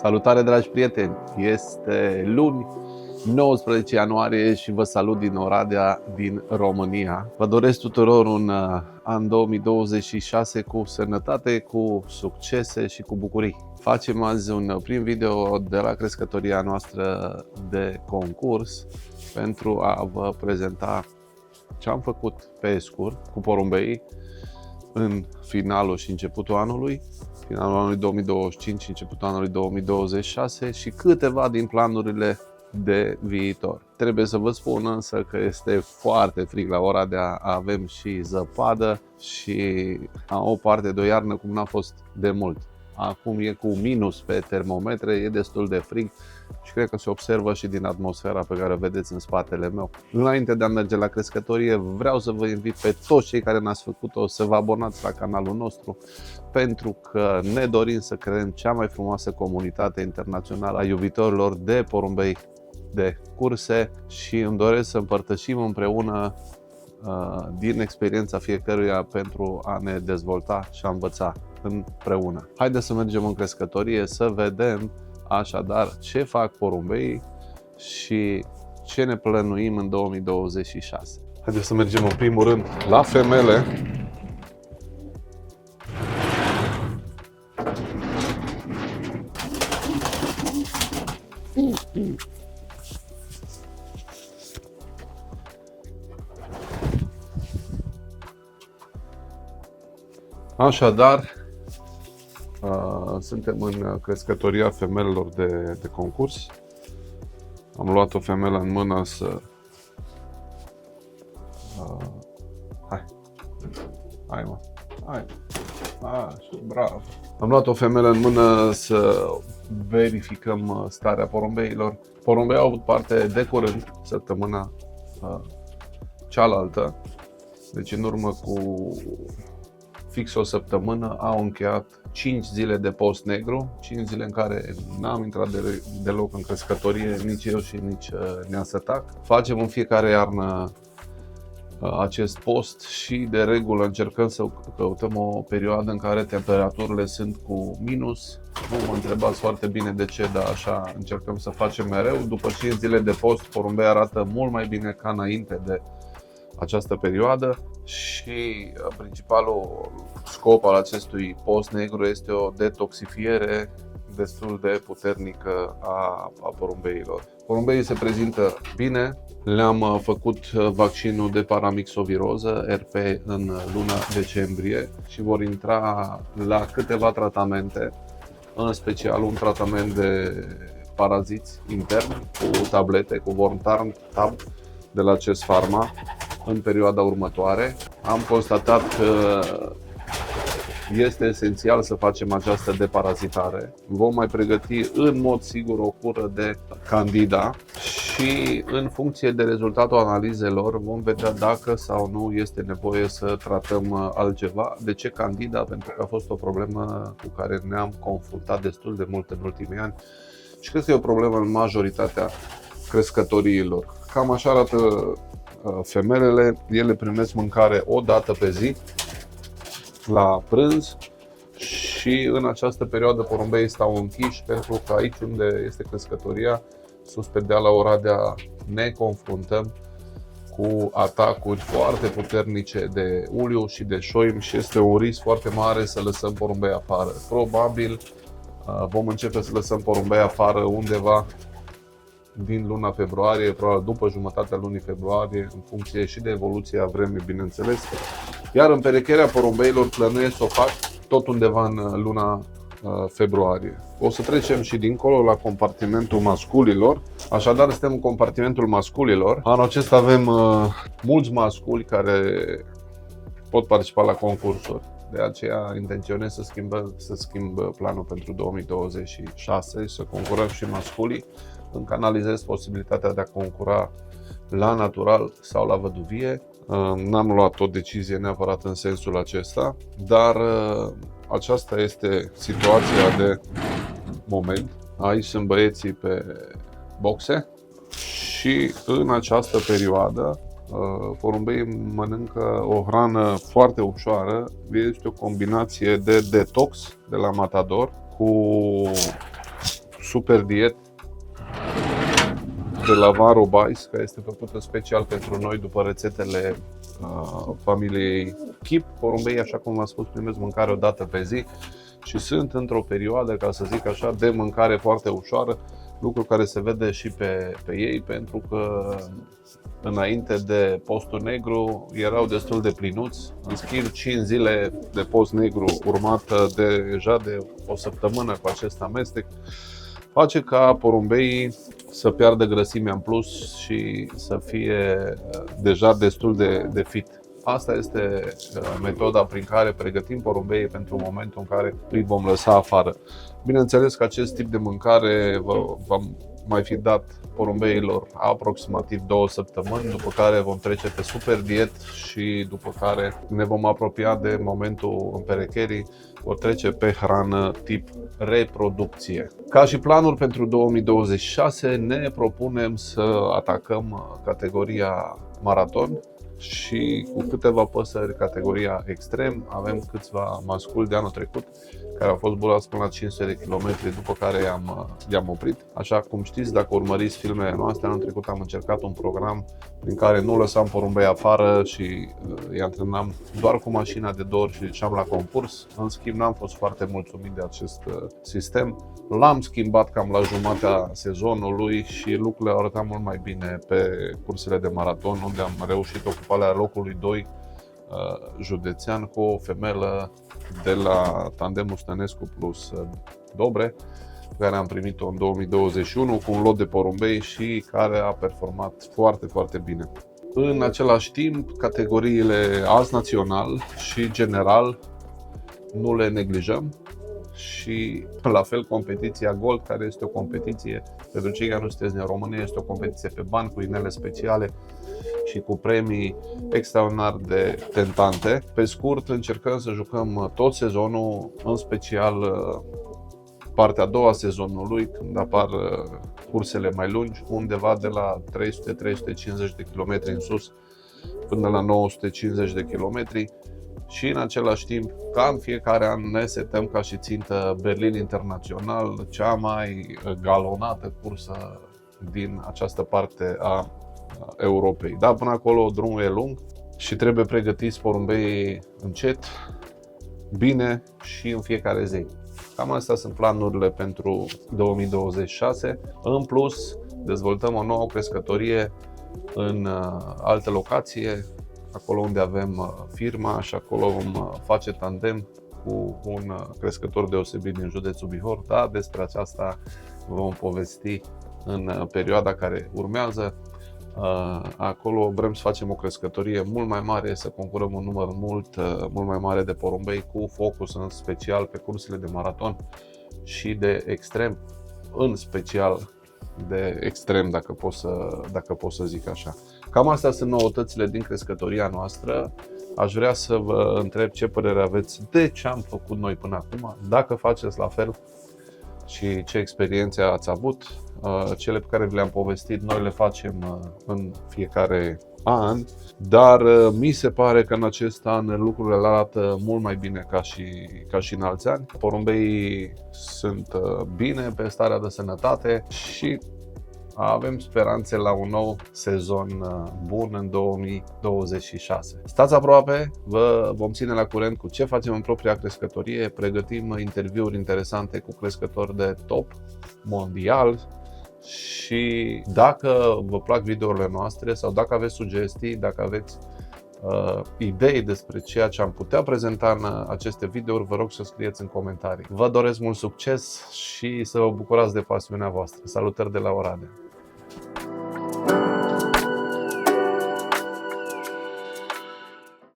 Salutare, dragi prieteni! Este luni, 19 ianuarie și vă salut din Oradea, din România. Vă doresc tuturor un an 2026 cu sănătate, cu succese și cu bucurii. Facem azi un prim video de la crescătoria noastră de concurs pentru a vă prezenta ce am făcut pe scurt cu porumbei în finalul și începutul anului. Finalul anului 2025 și începutul anului 2026 și câteva din planurile de viitor. Trebuie să vă spun însă că este foarte frig la Oradea, avem și zăpadă și o parte de o iarnă cum n-a fost de mult. Acum e cu minus pe termometre, e destul de frig și cred că se observă și din atmosfera pe care o vedeți în spatele meu. Înainte de a merge la crescătorie, vreau să vă invit pe toți cei care n-ați făcut-o să vă abonați la canalul nostru, pentru că ne dorim să creăm cea mai frumoasă comunitate internațională a iubitorilor de porumbei de curse și îmi doresc să împărtășim împreună din experiența fiecăruia pentru a ne dezvolta și a învăța împreună. Haideți să mergem în crescătorie să vedem așadar ce fac porumbeii și ce ne plănuim în 2026. Haideți să mergem în primul rând la femele. Așadar, suntem în crescătoria femelelor de concurs. Am luat o femelă în mână să... Hai, bravo! Am luat o femelă în mână să verificăm starea porumbeilor. Porumbei au avut parte de curând, săptămâna cealaltă, deci în urmă cu fix o săptămână au încheiat 5 zile de post negru, 5 zile în care n-am intrat deloc în crescătorie, nici eu și nici neasătac. Facem în fiecare iarnă acest post și de regulă încercăm să căutăm o perioadă în care temperaturile sunt cu minus. Nu mă întrebați foarte bine de ce, dar așa încercăm să facem mereu. După 5 zile de post, porumbei arată mult mai bine ca înainte de această perioadă și principalul scop al acestui post negru este o detoxifiere destul de puternică a porumbeilor. Porumbeii se prezintă bine, le-am făcut vaccinul de paramixoviroză RP în luna decembrie și vor intra la câteva tratamente, în special un tratament de paraziți interni cu tablete, cu Wormtarn Tab de la CES Pharma în perioada următoare. Am constatat că este esențial să facem această deparazitare. Vom mai pregăti în mod sigur o cură de candida și în funcție de rezultatul analizelor vom vedea dacă sau nu este nevoie să tratăm altceva. De ce candida? Pentru că a fost o problemă cu care ne-am confruntat destul de mult în ultimii ani și cred că e o problemă în majoritatea crescătoriilor. Cam așa arată femelele, ele primesc mâncare o dată pe zi la prânz și în această perioadă porumbeii stau închiși pentru că aici unde este crescătoria, sus pe deal la Oradea, ne confruntăm cu atacuri foarte puternice de uliu și de șoim și este un risc foarte mare să lăsăm porumbei afară. Probabil vom începe să lăsăm porumbei afară undeva din luna februarie, probabil după jumătatea lunii februarie, în funcție și de evoluția vremii, bineînțeles. Iar împerecherea porumbeilor plănuiesc să o fac tot undeva în luna februarie. O să trecem și dincolo la compartimentul masculilor. Așadar, suntem în compartimentul masculilor. Anul acesta avem mulți masculi care pot participa la concursuri. De aceea intenționez să schimb planul pentru 2026 și să concurăm și masculii. Încă analizez posibilitatea de a concura la natural sau la văduvie. N-am luat o decizie neapărat în sensul acesta, dar aceasta este situația de moment. Aici sunt băieții pe boxe și în această perioadă porumbeii mănâncă o hrană foarte ușoară. Este o combinație de detox de la Matador cu super diet de la Varo Bais, care este făcută special pentru noi după rețetele familiei Chip. Porumbei, așa cum v-am spus, primesc mâncare o dată pe zi și sunt într-o perioadă, ca să zic așa, de mâncare foarte ușoară, lucru care se vede și pe ei, pentru că înainte de postul negru erau destul de plinuți. În schimb, 5 zile de post negru urmată deja de o săptămână cu acest amestec face ca porumbeii să piardă grăsimea în plus și să fie deja destul de fit. Asta este metoda prin care pregătim porumbeii pentru momentul în care îi vom lăsa afară. Bineînțeles că acest tip de mâncare va mai fi dat porumbeilor aproximativ 2 săptămâni, după care vom trece pe super diet și după care ne vom apropia de momentul împerecherii, vor trece pe hrană tip reproducție. Ca și planuri pentru 2026 ne propunem să atacăm categoria maraton și cu câteva păsări categoria extrem. Avem câțiva masculi de anul trecut care au fost bulați până la 500 de km, după care i-am oprit. Așa cum știți, dacă urmăriți filmele noastre, anul trecut am încercat un program prin care nu lăsam porumbei afară și îi antrenam doar cu mașina de 2 ori și duceam la concurs. În schimb, n-am fost foarte mulțumit de acest sistem. L-am schimbat cam la jumatea sezonului și lucrurile au arătat mult mai bine pe cursele de maraton, unde am reușit ocuparea locului 2 județean cu o femelă de la tandemul Stănescu plus Dobre, pe care am primit-o în 2021 cu un lot de porumbei și care a performat foarte, foarte bine. În același timp, categoriile azi național și general nu le neglijăm și la fel competiția Gold, care este o competiție, pentru cei care nu sunteți din România, este o competiție pe bani cu inele speciale și cu premii extraordinar de tentante. Pe scurt, încercăm să jucăm tot sezonul, în special partea a doua a sezonului, când apar cursele mai lungi, undeva de la 300-350 de km în sus până la 950 de km. Și în același timp, ca în fiecare an, ne setăm ca și țintă Berlin Internațional, cea mai galonată cursă din această parte a Europei. Da, până acolo drumul e lung și trebuie pregătiți porumbeii încet, bine și în fiecare zi. Cam astea sunt planurile pentru 2026. În plus, dezvoltăm o nouă crescătorie în alte locații, acolo unde avem firma și acolo vom face tandem cu un crescător deosebit din județul Bihor. Da, despre aceasta vom povesti în perioada care urmează. Acolo vrem să facem o crescătorie mult mai mare, să concurăm un număr mult mai mare de porumbei, cu focus în special pe cursele de maraton și de extrem, în special de extrem, dacă pot să zic așa. Cam astea sunt noutățile din crescătoria noastră. Aș vrea să vă întreb ce părere aveți de ce am făcut noi până acum, dacă faceți la fel și ce experiențe ați avut. Cele pe care vi le-am povestit noi le facem în fiecare an, dar mi se pare că în acest an lucrurile arată mult mai bine ca și în alți ani. Porumbeii sunt bine, pe starea de sănătate și avem speranțe la un nou sezon bun în 2026. Stați aproape, vă vom ține la curent cu ce facem în propria crescătorie, pregătim interviuri interesante cu crescători de top mondial și dacă vă plac videourile noastre sau dacă aveți sugestii, dacă aveți idei despre ceea ce am putea prezenta în aceste videouri, vă rog să scrieți în comentarii. Vă doresc mult succes și să vă bucurați de pasiunea voastră. Salutări de la Oradea!